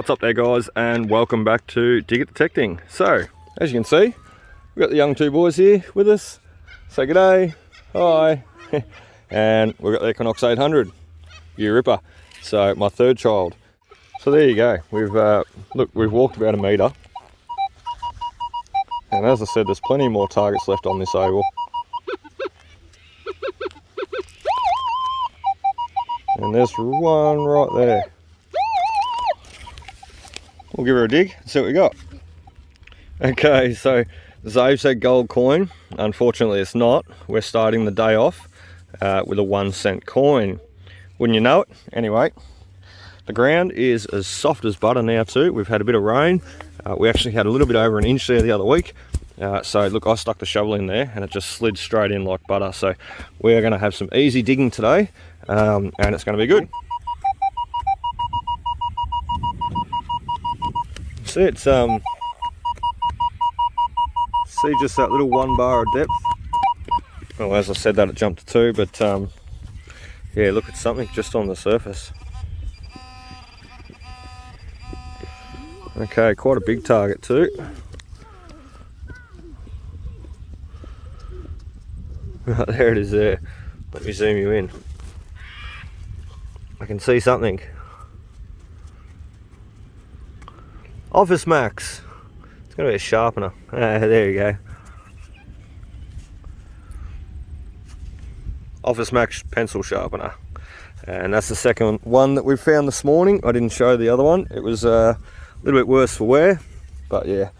What's up there guys, and welcome back to Dig It Detecting. So, as you can see, we've got the young two boys here with us. Say g'day, hi. And we've got the Equinox 800, you ripper. So, my third child. So there you go, we've walked about a metre. And as I said, there's plenty more targets left on this oval. And there's one right there. We'll give her a dig and see what we got. Okay, so Zave said gold coin. Unfortunately it's not. We're starting the day off with a 1 cent coin. Wouldn't you know it? Anyway, the ground is as soft as butter now too. We've had a bit of rain. We actually had a little bit over an inch there the other week. So look, I stuck the shovel in there and it just slid straight in like butter. So we're going to have some easy digging today and it's going to be good. See, it's see just that little 1 bar of depth. Well, as I said that, it jumped to 2, but yeah, look, it's something just on the surface. Okay, quite a big target too. Right, there it is there. Let me zoom you in. I can see something. Office Max. It's going to be a sharpener. There you go. Office Max pencil sharpener. And that's the second one that we found this morning. I didn't show the other one. It was a little bit worse for wear. But yeah,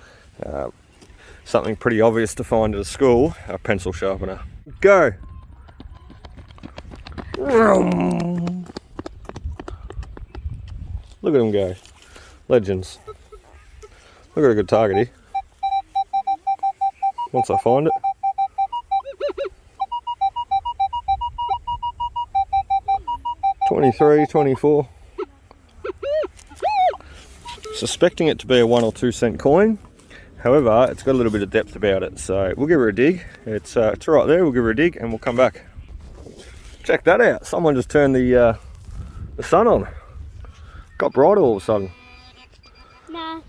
something pretty obvious to find at a school. A pencil sharpener. Go! Look at them go. Legends. Look at a good target here. Once I find it. $23, $24. Suspecting it to be a 1 or 2 cent coin. However, it's got a little bit of depth about it, so we'll give her a dig. It's right there. We'll give her a dig and we'll come back. Check that out. Someone just turned the sun on. Got bright all of a sudden. Nah,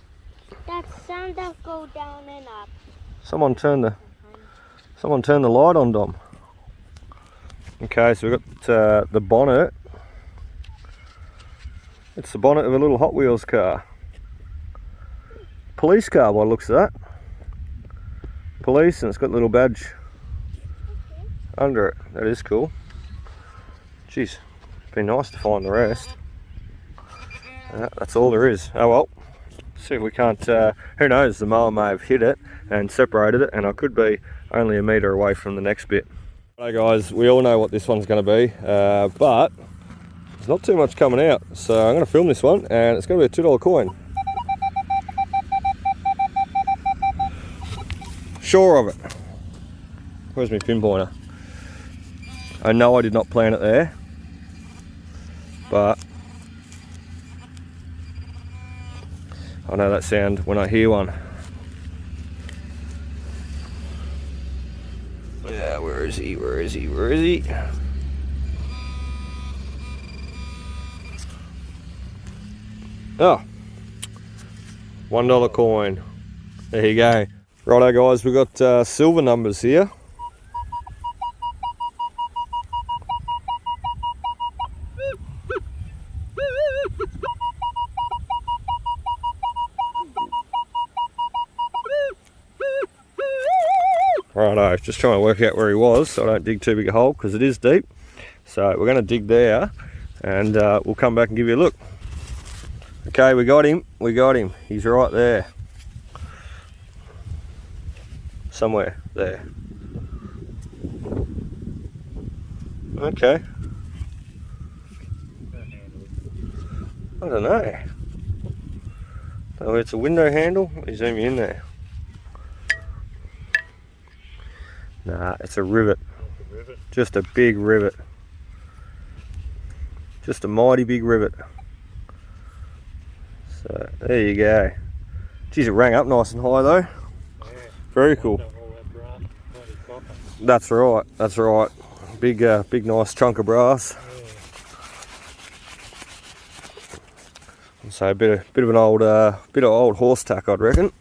that sun does go down and up. Someone turned the light on, Dom. Okay, so we've got the bonnet. It's the bonnet of a little Hot Wheels car. Police car by the looks of that. Police, and it's got a little badge under it. That is cool. Jeez, it'd be nice to find the rest. That's all there is. Oh well. See if we can't, who knows, the mower may have hit it and separated it, and I could be only a metre away from the next bit. Hey guys, we all know what this one's going to be, but there's not too much coming out, so I'm going to film this one, and it's going to be a $2 coin. Sure of it. Where's my pinpointer? I know I did not plan it there, but I know that sound when I hear one. Yeah, where is he? Where is he? Where is he? Oh, $1 coin. There you go. Righto guys, we've got silver numbers here. Righto, just trying to work out where he was so I don't dig too big a hole because it is deep. So we're going to dig there and we'll come back and give you a look. Okay, we got him. He's right there. Somewhere there. Okay. I don't know. Oh, it's a window handle. Let me zoom you in there. Nah, it's a rivet. Just a big rivet. Just a mighty big rivet. So there you go. Geez, it rang up nice and high though. Yeah. Very cool. That's right. That's right. Big, nice chunk of brass. Yeah. So a bit of an old old horse tack, I'd reckon.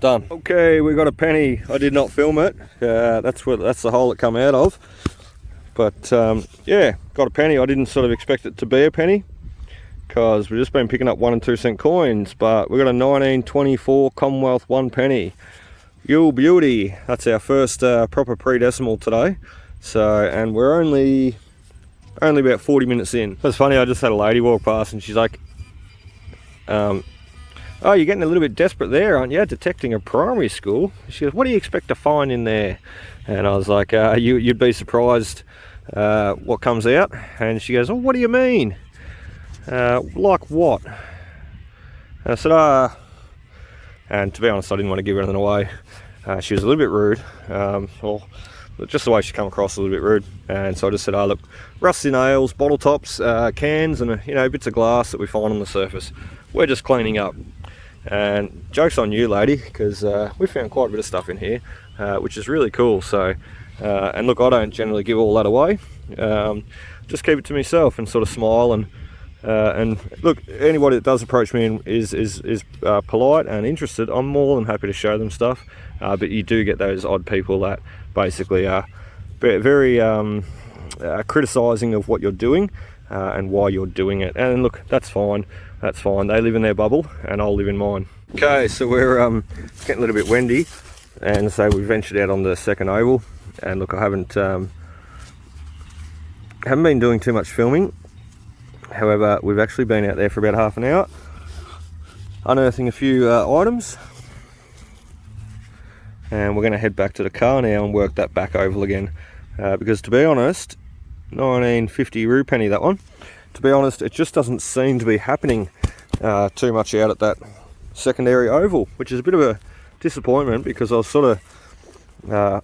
Done. Okay, we got a penny. I did not film it. That's the hole it come out of. But yeah, got a penny. I didn't sort of expect it to be a penny, because we've just been picking up 1 and 2 cent coins. But we got a 1924 Commonwealth 1 penny. You beauty. That's our first proper pre-decimal today. So, and we're only about 40 minutes in. It's funny, I just had a lady walk past and she's like, oh, you're getting a little bit desperate there, aren't you? Detecting a primary school. She goes, what do you expect to find in there? And I was like, you'd be surprised what comes out. And she goes, oh, what do you mean? Like what? And I said, and to be honest, I didn't want to give anything away. She was a little bit rude, or just the way she come across, a little bit rude. And so I just said, oh look, rusty nails, bottle tops, cans, and bits of glass that we find on the surface. We're just cleaning up. And joke's on you, lady, because we found quite a bit of stuff in here, which is really cool. So, and look, I don't generally give all that away. Just keep it to myself and sort of smile. And look, anybody that does approach me and is polite and interested, I'm more than happy to show them stuff. But you do get those odd people that basically are very criticising of what you're doing and why you're doing it. And look, that's fine. That's fine. They live in their bubble, and I'll live in mine. Okay, so we're getting a little bit windy, and so we ventured out on the second oval. And look, I haven't been doing too much filming. However, we've actually been out there for about half an hour, unearthing a few items, and we're going to head back to the car now and work that back oval again. Because to be honest, 1950 rue penny, that one. To be honest, it just doesn't seem to be happening too much out at that secondary oval, which is a bit of a disappointment, because I was sort of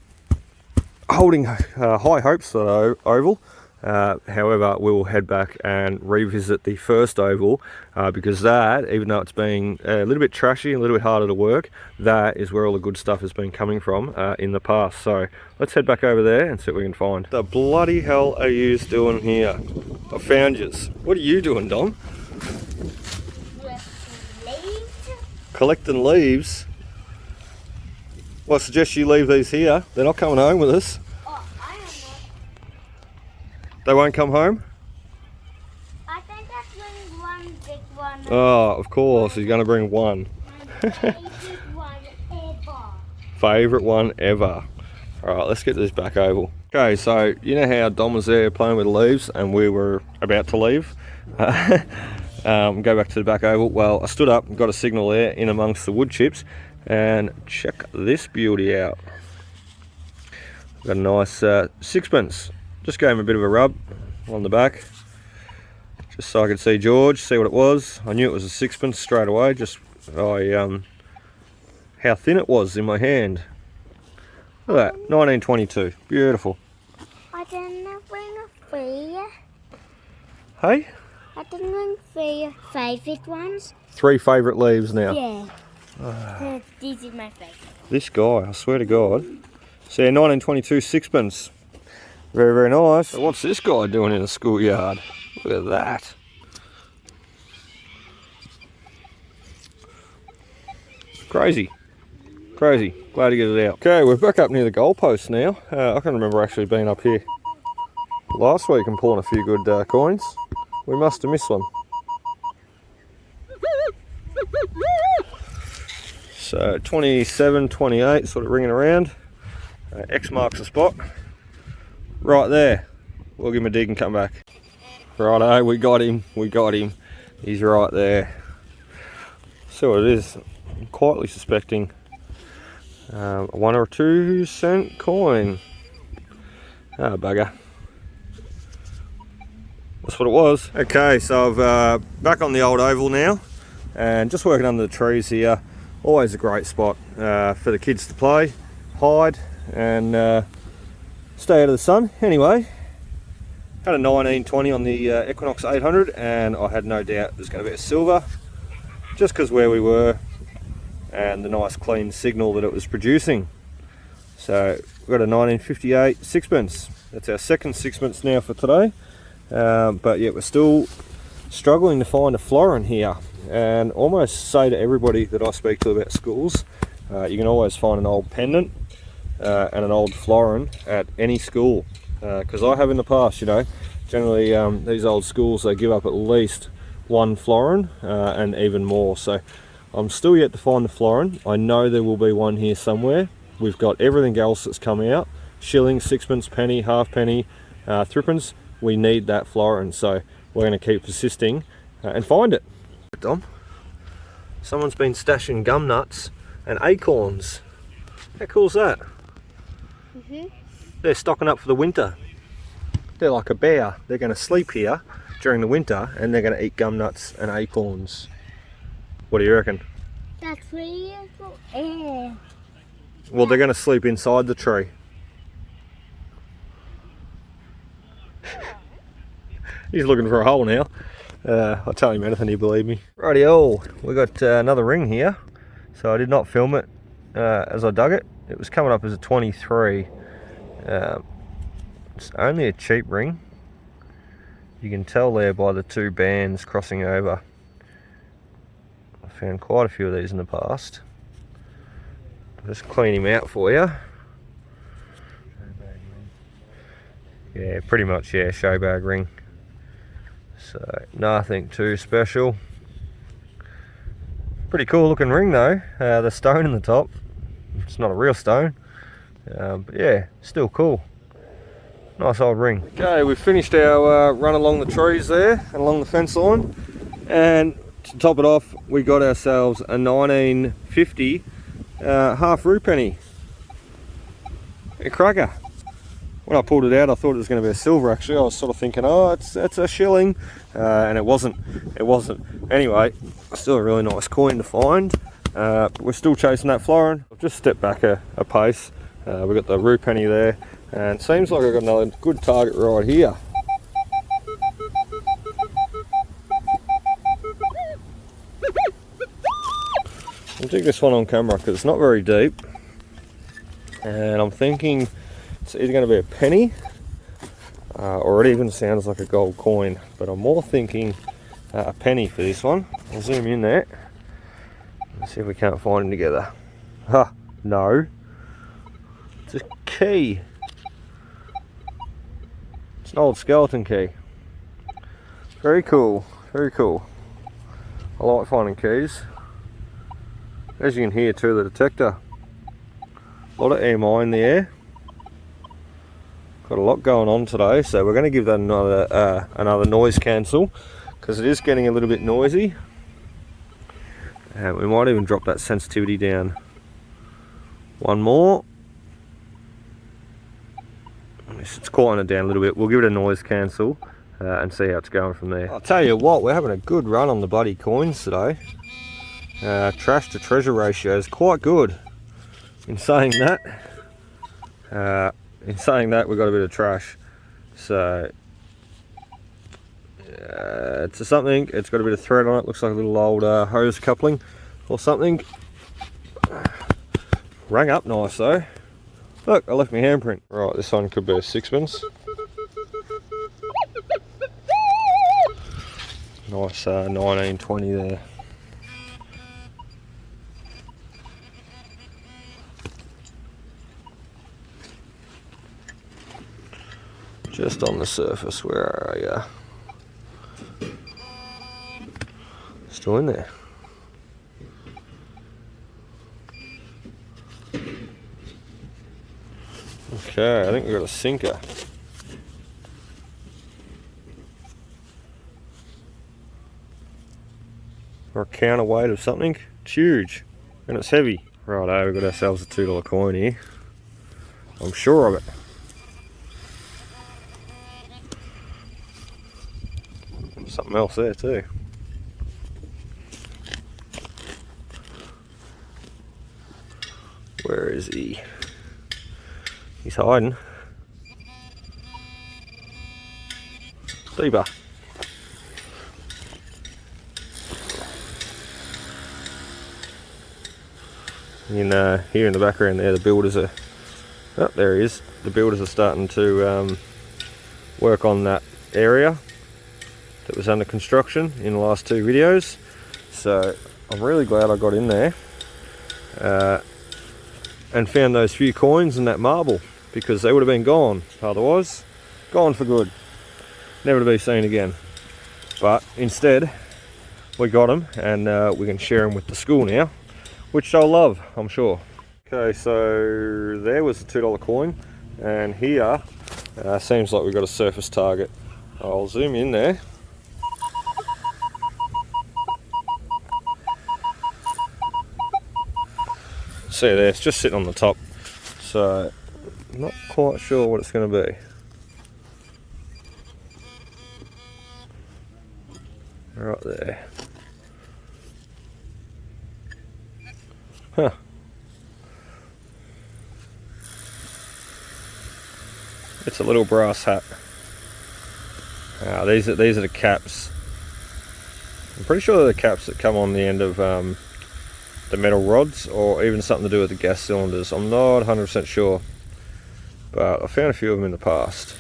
holding high hopes for the oval. However, we will head back and revisit the first oval, because that, even though it's been a little bit trashy and a little bit harder to work, that is where all the good stuff has been coming from in the past. So let's head back over there and see what we can find. The bloody hell are you doing here? I found yous. What are you doing, Dom? Leaves. Collecting leaves? Well, I suggest you leave these here. They're not coming home with us. Oh, I don't know. They won't come home? I think that's bring one big one. Oh, of course, he's going to bring one. My favorite one ever. Favourite one ever. Alright, let's get this back oval. Okay, so you know how Dom was there playing with the leaves and we were about to leave? Go back to the back oval. Well, I stood up and got a signal there in amongst the wood chips, and check this beauty out. Got a nice sixpence. Just gave him a bit of a rub on the back, just so I could see George, see what it was. I knew it was a sixpence straight away, just how thin it was in my hand. Look at that, 1922, beautiful. I didn't bring a free. Hey? I didn't bring three favourite ones. 3 favourite leaves now. Yeah. These are my favourite. This guy, I swear to God. See, 1922 sixpence. Very, very nice. So what's this guy doing in a schoolyard? Look at that. Crazy. Crazy. Glad to get it out. Okay, we're back up near the goalpost now. I can remember actually being up here last week and pulling a few good coins. We must have missed one. So 27, 28, sort of ringing around. X marks the spot. Right there. We'll give him a dig and come back. Righto, we got him. We got him. He's right there. See what it is. I'm quietly suspecting a 1 or 2 cent coin. Ah, bugger. That's what it was. Okay, so I've back on the old oval now, and just working under the trees here. Always a great spot for the kids to play, hide, and stay out of the sun. Anyway, had a 1920 on the Equinox 800, and I had no doubt there's going to be a silver, just because where we were and the nice clean signal that it was producing. So we've got a 1958 sixpence. That's our second sixpence now for today. But yeah, we're still struggling to find a florin here, and almost say to everybody that I speak to about schools, you can always find an old pendant and an old florin at any school, because I have in the past, you know, generally these old schools, they give up at least one florin and even more. So I'm still yet to find the florin. I know there will be one here somewhere. We've got everything else that's come out: shilling, sixpence, penny, halfpenny, threepence. We need that florin, so we're going to keep persisting and find it. Dom, someone's been stashing gum nuts and acorns. How cool is that? They're stocking up for the winter. They're like a bear. They're going to sleep here during the winter and they're going to eat gum nuts and acorns. What do you reckon? That's really cool. Well, they're going to sleep inside the tree. He's looking for a hole now. I'll tell him anything, he'll believe me. Rightio, we got another ring here. So I did not film it as I dug it. It was coming up as a 23. It's only a cheap ring. You can tell there by the two bands crossing over. I found quite a few of these in the past. I'll just clean him out for you. Yeah, pretty much, yeah, show bag ring. So nothing too special. Pretty cool looking ring though. The stone in the top, it's not a real stone, but yeah, still cool. Nice old ring. Okay, we've finished our run along the trees there and along the fence line, and to top it off we got ourselves a 1950 half rue penny. A cracker. When I pulled it out I thought it was going to be a silver. Actually, I was sort of thinking, oh, it's a shilling, and it wasn't. Anyway, still a really nice coin to find. We're still chasing that florin. I've just stepped back a pace. We've got the rue penny there, and it seems like I've got another good target right here. I'll dig this one on camera because it's not very deep, and I'm thinking it's either going to be a penny or it even sounds like a gold coin, but I'm more thinking a penny for this one. I'll zoom in there. Let's see if we can't find them together. Ha! No. It's a key. It's an old skeleton key. Very cool. Very cool. I like finding keys. As you can hear too, the detector. A lot of EMI in the air. Got a lot going on today, so we're going to give that another noise cancel because it is getting a little bit noisy. We might even drop that sensitivity down one more. It's quieting it down a little bit. We'll give it a noise cancel and see how it's going from there. I'll tell you what, we're having a good run on the bloody coins today. Trash to treasure ratio is quite good. In saying that, we've got a bit of trash. So it's a something. It's got a bit of thread on it. Looks like a little old hose coupling or something. Rang up nice though. Look, I left my handprint. Right, this one could be a sixpence. Nice 1920 there. Just on the surface, where are you? Still in there. Okay, I think we've got a sinker. Or a counterweight of something. It's huge. And it's heavy. Righto, we've got ourselves a $2 coin here. I'm sure of it. Something else there too. Where is he? He's hiding. Deeper. Here in the background there, the builders are, oh, there he is. The builders are starting to work on that area that was under construction in the last 2 videos, so I'm really glad I got in there and found those few coins and that marble, because they would have been gone otherwise. Gone for good, never to be seen again. But instead we got them, and we can share them with the school now, which they'll love, I'm sure. Okay, so there was the $2 coin, and here seems like we've got a surface target. I'll zoom in there. See there, it's just sitting on the top, so I'm not quite sure what it's going to be. Right there. Huh. It's a little brass hat. These are the caps. I'm pretty sure they're the caps that come on the end of the metal rods, or even something to do with the gas cylinders. I'm not 100% sure, but I found a few of them in the past.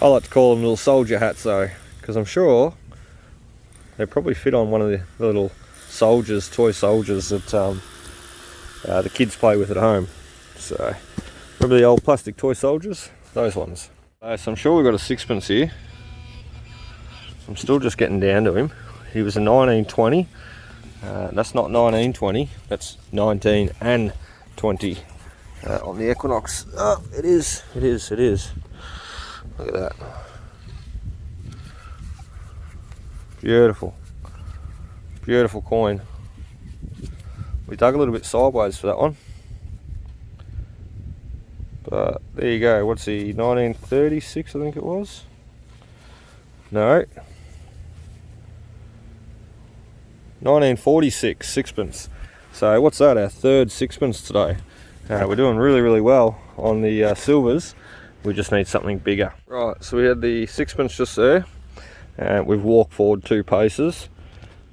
I like to call them little soldier hats though, because I'm sure they probably fit on one of the little soldiers, toy soldiers that the kids play with at home. So remember the old plastic toy soldiers? Those ones. So I'm sure we've got a sixpence here. I'm still just getting down to him. He was a 1920. That's not 1920, that's 19 and 20 on the Equinox. Oh, it is. Look at that. Beautiful. Beautiful coin. We dug a little bit sideways for that one. But there you go. What's he? 1936, I think it was. No. 1946, sixpence. So what's that? Our third sixpence today. We're doing really well on the silvers. We just need something bigger. Right. So we had the sixpence just there, and we've walked forward 2 paces.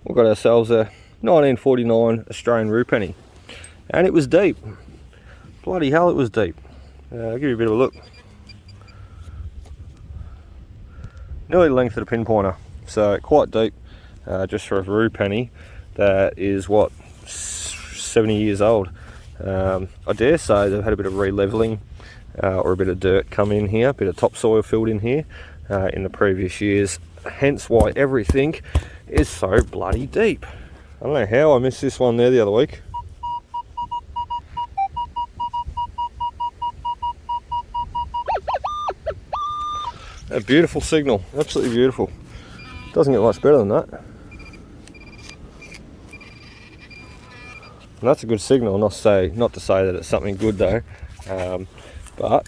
We've got ourselves a 1949 Australian rue penny, and it was deep. Bloody hell, it was deep. I'll give you a bit of a look. Nearly the length of the pinpointer, so quite deep, just for a rue penny that is what, 70 years old. I dare say they've had a bit of re-levelling or a bit of dirt come in here, a bit of topsoil filled in here in the previous years, hence why everything is so bloody deep. I don't know how I missed this one there the other week. A beautiful signal, absolutely beautiful. Doesn't get much better than that. And that's a good signal, not to say that it's something good though. But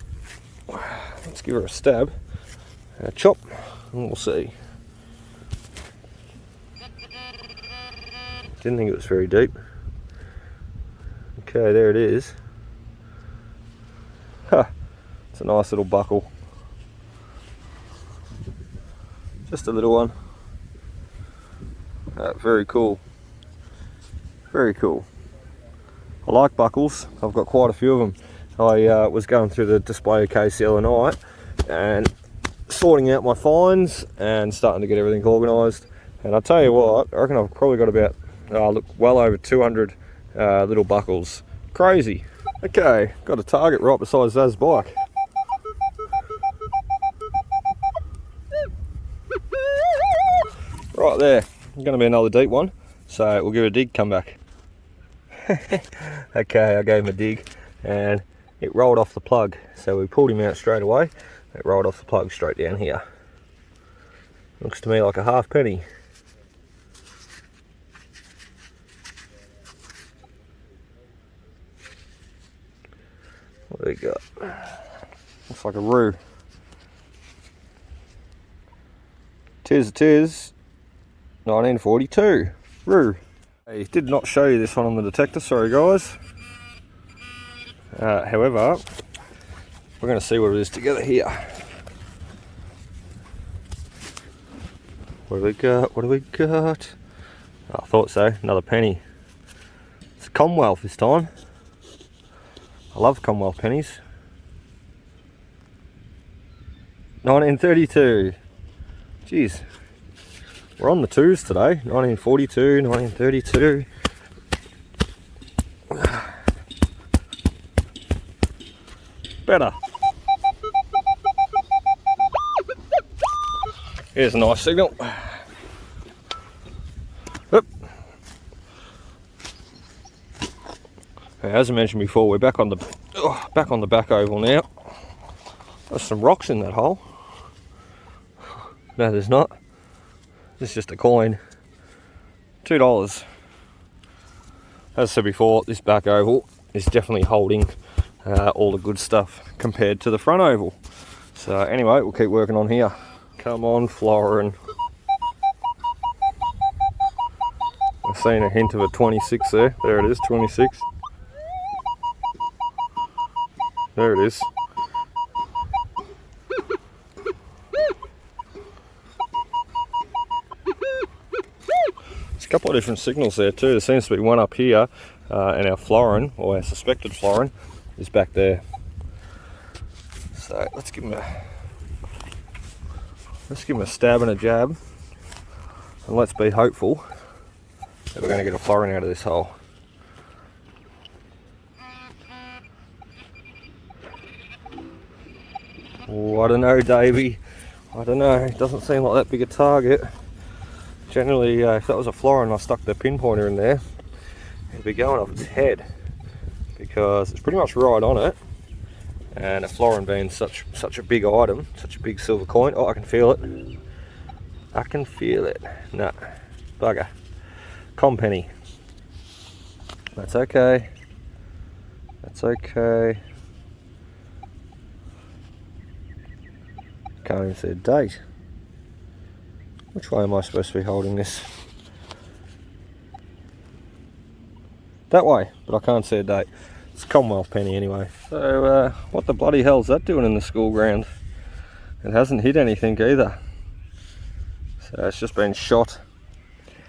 let's give her a stab, a chop, and we'll see. Didn't think it was very deep. Okay, there it is. Ha! It's a nice little buckle. Just a little one. Very cool. Very cool. I like buckles. I've got quite a few of them. I was going through the display case the other night and sorting out my finds and starting to get everything organised. And I'll tell you what, I reckon I've probably got about, well over 200 little buckles. Crazy. Okay, got a target right beside Zaz's bike. Right there, going to be another deep one, so we'll give it a dig, come back. Okay, I gave him a dig and it rolled off the plug, so we pulled him out straight away. It rolled off the plug straight down here. Looks to me like a half penny. What do we got? Looks like a rue. Tis 1942 rue. I did not show you this one on the detector, sorry guys. However, we're going to see what it is together here. What do we got? What do we got? Oh, I thought so, another penny. It's a Commonwealth this time. I love Commonwealth pennies. 1932. Jeez, We're on the twos today, 1942, 1932. Better. Here's a nice signal. Oop. As I mentioned before, we're back on the back oval now. There's some rocks in that hole. No, there's not. This is just a coin. $2. As I said before, this back oval is definitely holding all the good stuff compared to the front oval. So anyway, we'll keep working on here. Come on, Florin. I've seen a hint of a 26 there. There it is, 26. There it is. There's a couple of different signals there too. There seems to be one up here, and our Florin, or our suspected Florin, is back there. So let's give him a stab and a jab, and let's be hopeful that we're going to get a Florin out of this hole. Oh, I don't know, Davey. I don't know. It doesn't seem like that big a target. Generally, if that was a Florin, I stuck the pinpointer in there, it'd be going off its head, because it's pretty much right on it. And a Florin being such a big item, such a big silver coin. Oh, I can feel it. I can feel it. No, bugger. Compenny. That's okay. That's okay. Can't even see a date. Which way am I supposed to be holding this? That way, but I can't see a date. It's a Commonwealth penny anyway. So what the bloody hell's that doing in the school ground? It hasn't hit anything either. So it's just been shot,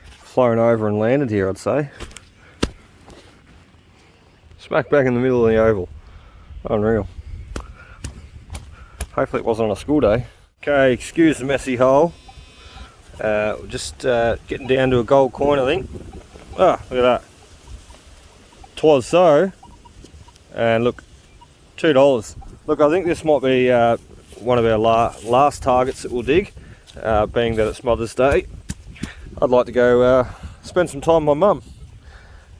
flown over and landed here, I'd say. Smack back in the middle of the oval. Unreal. Hopefully it wasn't on a school day. Okay, excuse the messy hole. Just getting down to a gold coin, I think. Ah, look at that. 'Twas so. And look, $2. Look, I think this might be one of our last targets that we'll dig, being that it's Mother's Day. I'd like to go spend some time with my mum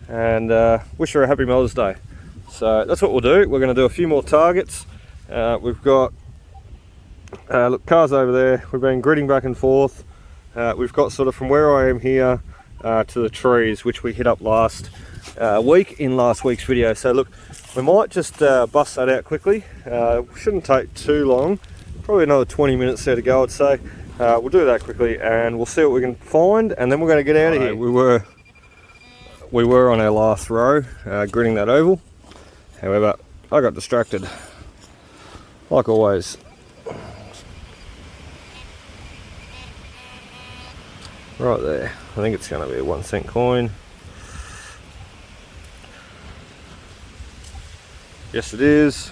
and wish her a happy Mother's Day. So that's what we'll do. We're going to do a few more targets. We've got, look, cars over there. We've been gridding back and forth. We've got sort of from where I am here to the trees, which we hit up last week in last week's video. So look, we might just bust that out quickly. Shouldn't take too long, probably another 20 minutes there to go, I'd say. We'll do that quickly and we'll see what we can find, and then we're going to get out of here. We were on our last row gridding that oval. However, I got distracted like always. Right there, I think it's going to be a 1 cent coin. Yes it is.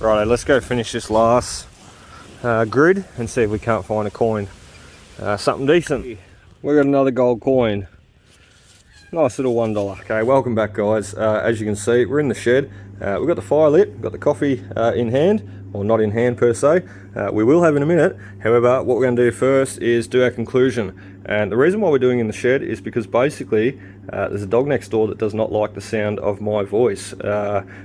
Righto, let's go finish this last grid and see if we can't find a coin. Something decent. We got another gold coin. Nice little $1. Okay, welcome back guys. As you can see, we're in the shed. We've got the fire lit, we've got the coffee in hand, or not in hand per se. We will have in a minute. However, what we're going to do first is do our conclusion. And the reason why we're doing in the shed is because basically there's a dog next door that does not like the sound of my voice.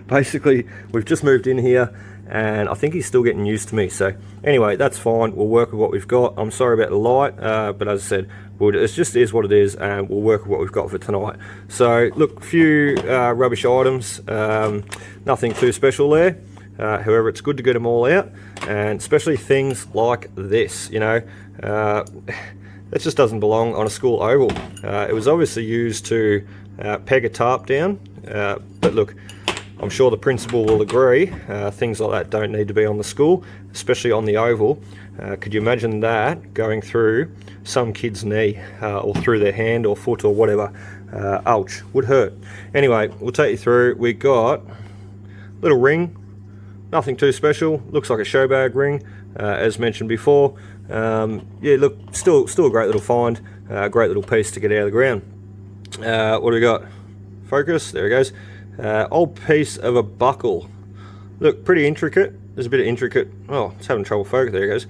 Basically, we've just moved in here and I think he's still getting used to me. So anyway, that's fine. We'll work with what we've got. I'm sorry about the light, but as I said, it just is what it is, and we'll work with what we've got for tonight. So look, a few rubbish items, nothing too special there. However, it's good to get them all out, and especially things like this, you know. It just doesn't belong on a school oval. It was obviously used to peg a tarp down, but look, I'm sure the principal will agree, things like that don't need to be on the school, especially on the oval. Could you imagine that going through some kid's knee, or through their hand or foot or whatever? Ouch, would hurt. Anyway, we'll take you through. We got a little ring, nothing too special, looks like a show bag ring, as mentioned before. Yeah, look, still a great little find, great little piece to get out of the ground. What do we got? Focus, there it goes. Old piece of a buckle. Look, pretty intricate. There's a bit of intricate, oh, it's having trouble focus, there it goes.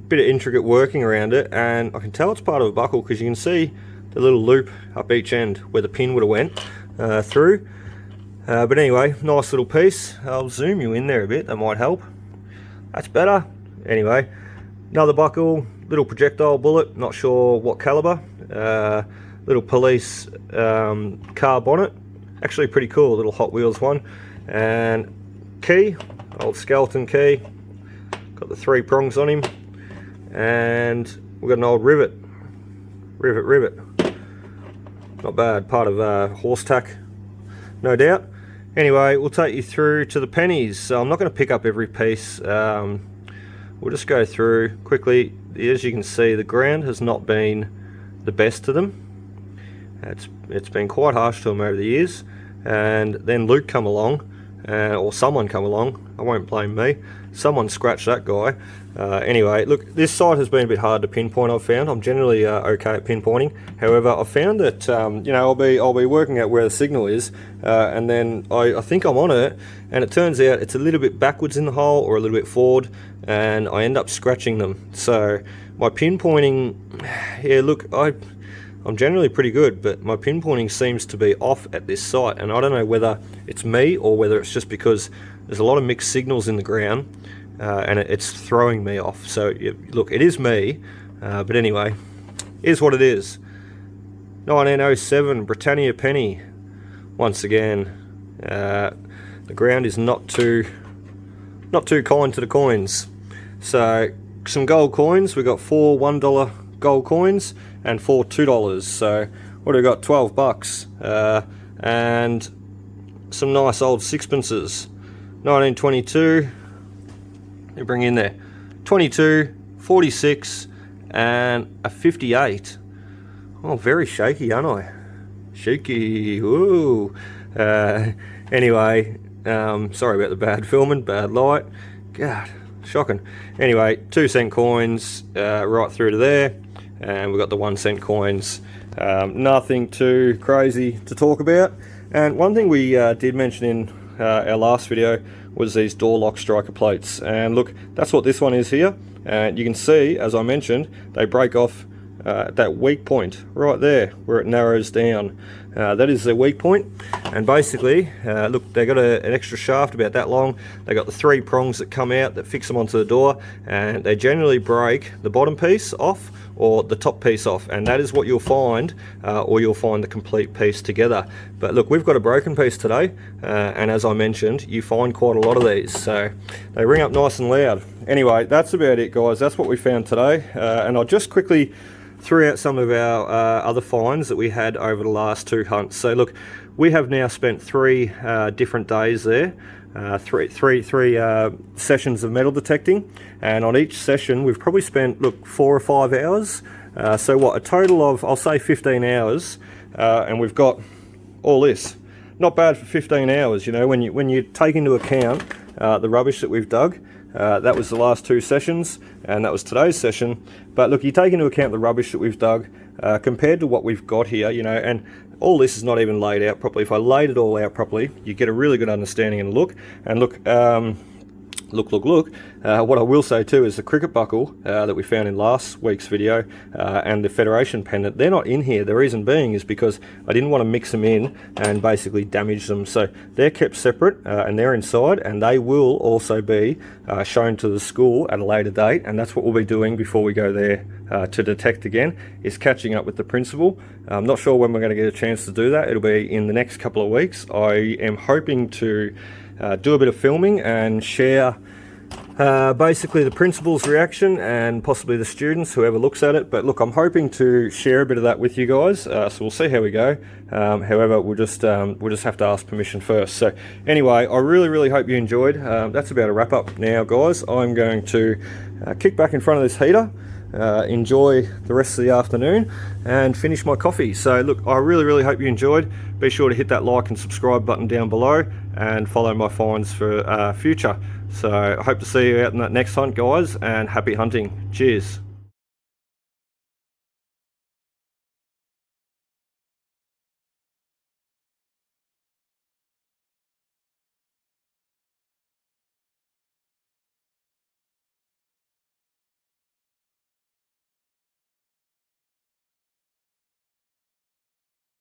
Bit of intricate working around it, and I can tell it's part of a buckle because you can see the little loop up each end where the pin would have went through. But anyway, nice little piece. I'll zoom you in there a bit, that might help. That's better. Anyway, another buckle, little projectile bullet, not sure what caliber. Little police car bonnet, actually pretty cool, little Hot Wheels one. And key, old skeleton key, got the 3 prongs on him, and we've got an old rivet. Not bad, part of horse tack, no doubt. Anyway, we'll take you through to the pennies. So I'm not going to pick up every piece. We'll just go through quickly. As you can see, the ground has not been the best to them. It's been quite harsh to them over the years. And then Luke come along, or someone come along. I won't blame me. Someone scratched that guy. Anyway, look, this site has been a bit hard to pinpoint. I've found I'm generally okay at pinpointing. However, I've found that you know, I'll be working out where the signal is, and then I think I'm on it, and it turns out it's a little bit backwards in the hole or a little bit forward, and I end up scratching them. So my pinpointing, yeah, look, I'm generally pretty good, but my pinpointing seems to be off at this site, and I don't know whether it's me or whether it's just because there's a lot of mixed signals in the ground, and it's throwing me off. So look, it is me, but anyway, here's what it is. 1907 Britannia penny. Once again, the ground is not too kind to the coins. So some gold coins. We got 4 $1 gold coins and 4 $2. So what do we got? 12 bucks, and some nice old sixpences. 1922. They bring in there 22, 46, and a 58. Oh, very shaky, aren't I? Shaky. Ooh. Anyway, sorry about the bad filming, bad light. God, shocking. Anyway, 2 cent coins right through to there, and we've got the 1 cent coins. Nothing too crazy to talk about. And one thing we did mention in our last video was these door lock striker plates, and look, that's what this one is here. And you can see, as I mentioned, they break off at that weak point right there where it narrows down. That is their weak point, and basically look, they got an extra shaft about that long. They got the 3 prongs that come out that fix them onto the door, and they generally break the bottom piece off or the top piece off, and that is what you'll find, or you'll find the complete piece together. But look, we've got a broken piece today, and as I mentioned, you find quite a lot of these, so they ring up nice and loud. Anyway, that's about it, guys. That's what we found today, and I'll just quickly threw out some of our other finds that we had over the last 2 hunts. So look, we have now spent 3 different days there, three sessions of metal detecting, and on each session we've probably spent, look, 4 or 5 hours. So what, a total of, I'll say 15 hours, and we've got all this. Not bad for 15 hours, you know, when you take into account the rubbish that we've dug. That was the last 2 sessions, and that was today's session. But look, you take into account the rubbish that we've dug compared to what we've got here, you know, and all this is not even laid out properly. If I laid it all out properly, you get a really good understanding and look. And look, look. What I will say too is the cricket buckle that we found in last week's video and the Federation pendant, they're not in here. The reason being is because I didn't want to mix them in and basically damage them. So they're kept separate and they're inside, and they will also be shown to the school at a later date, and that's what we'll be doing before we go there to detect again, is catching up with the principal. I'm not sure when we're going to get a chance to do that. It'll be in the next couple of weeks. I am hoping to do a bit of filming and share basically the principal's reaction and possibly the students, whoever looks at it. But look, I'm hoping to share a bit of that with you guys, so we'll see how we go. However, we'll just have to ask permission first. So anyway, I really hope you enjoyed. That's about a wrap up now, guys. I'm going to kick back in front of this heater, enjoy the rest of the afternoon and finish my coffee. So look, I really hope you enjoyed. Be sure to hit that like and subscribe button down below and follow my finds for future. So I hope to see you out in that next hunt, guys, and happy hunting. Cheers.